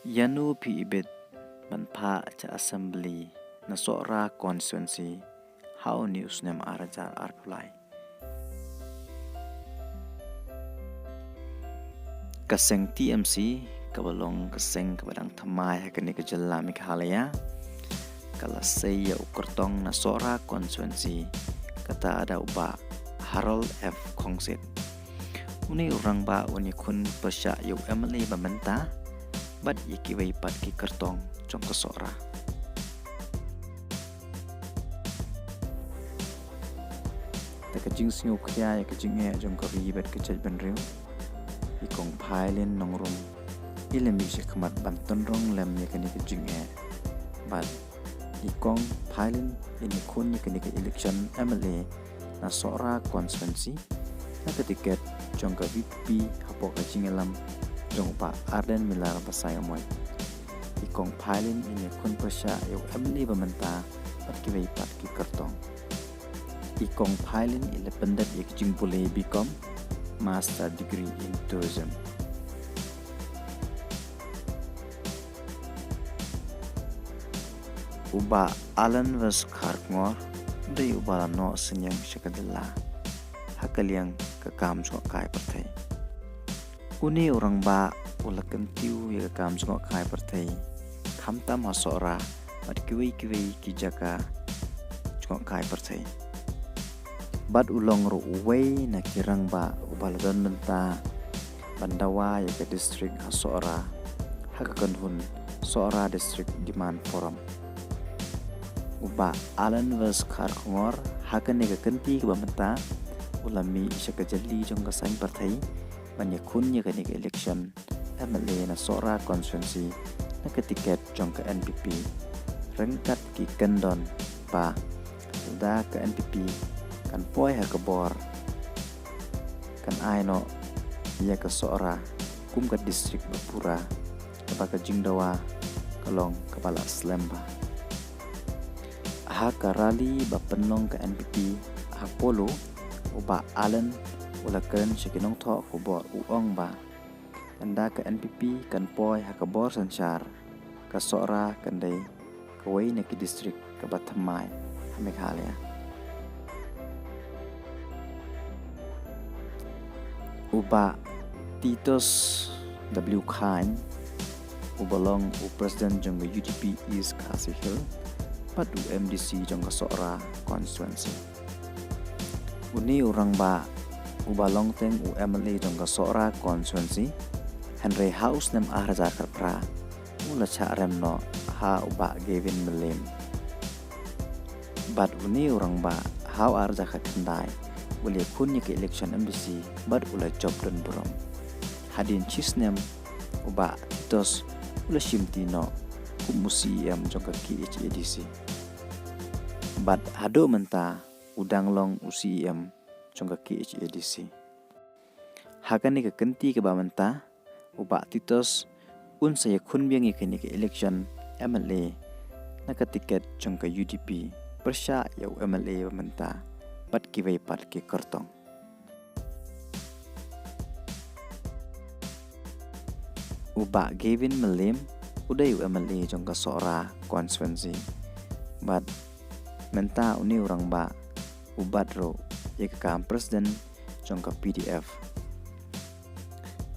Yanu pi ibet manpa cha assembly na sora constituency how news nem arajar arpulai. Kaseng TMC kabalong kaseng kabadang thamai hakani kajalla Meghalaya kala saya ukurtong na sora constituency kata ada uba Harold F. Kongsit. Uni orang ba uni kun persya yu Emily bamenta bad yikiway pat ki kertong jong kesora. Takajing singu kya yakajing e jong kawi bad kecil benriu ikong pailin nongrum ilem bisik kemat banton rong lem yakani kajing e bad ikong pailin ini kun yakani ke election Emily na sora constituency na ketiket jong kawi pi hapo kajing elam jong pa Arden Milar pasaya moy ikong pailin ini kun persya yu Emily bamenta pat kiway pat ki kertong ikong pailin ile pendat yakajing boleh become master degree in tourism. Uba Alan was Karkmor day uba no senyang syakadilla hakaliang kekam jok kai pertai. Uni orang ba ulakan tiu ya kekam jok kai pertai kamtam hasora mat kiwi kijaka jok kai pertai. Bad ulong ru uway na kirang ba ubaladon menta bandawa ya ke distrik hasora hakakan hun sora district demand forum uba Alan was Karkongor hakan ne kenti ke bamenta ulami isya jali jong kasain partai banyak kun ya ke election MLA na sora constituency na ketiket jong ke NPP rengkat ki kendon pa da ke NPP kan poi hakabor kan aino ia ke sora kum ke distrik Bapura ke Jingdawa kalong kepala Slemba ha karali bapenong ke NPP ha polo uba Alan ulakan syakinong tho kubor uong ba anda ke NPP kan poi hakabor sanchar ke sora kandai kawai ne ke distrik ke Batamai Meghalaya. Uba Titus W. Khan ubalong Presiden jong UDP East Khasi Hill padu MDC jong sora constituency. Uni orang ba ubalong teng UMLA jong sora constituency Henry House nem ahrajar karpra ula cha remno ha uba Gavin Melim. Bad uni orang ba how arja khandai uli kunnya ke election MDC bad ula job dan buram hadin chisnem uba Titus ula shimtino kumusi am jongka ki HADC bad hado menta udang long UCM jongka ki HADC hakani ke kenti ke bamenta uba Titus un saya kun biang ke election MLA na tiket jongka UDP persya ya MLA bamenta pat kiway pat ki kertong. Uba Gavin Melim uday UMLA jong sora constituency. But menta uni orang ba ubat ro ya kam presiden jong PDF.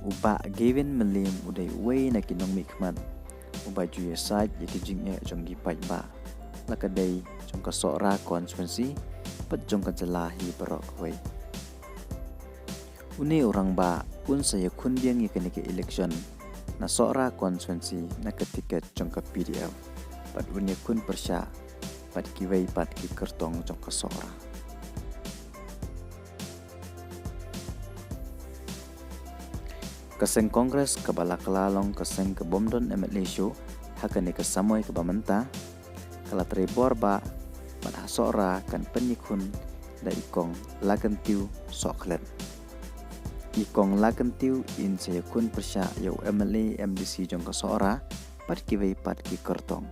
Uba Gavin Melim uday way na kinong mikmat uba juya side ya kijing jong gipai ba lakaday jong sora constituency pejong kajalahi berokwe. Uni orang ba un saya kun biang ikan ke election na sora constituency na ketiket jong ke PDF pad uni kun persya pad kiway pad ki kertong jong ke sora. Keseng kongres kebala kelalong keseng ke bomdon MLA show hakani ke samoy ke bamenta kala trebor ba pada sora kan penyikun da ikong lagentiu soklet ikong lagentiu in saya kun persya yau MLA MDC jong ke sora pat kiway pat ki kertong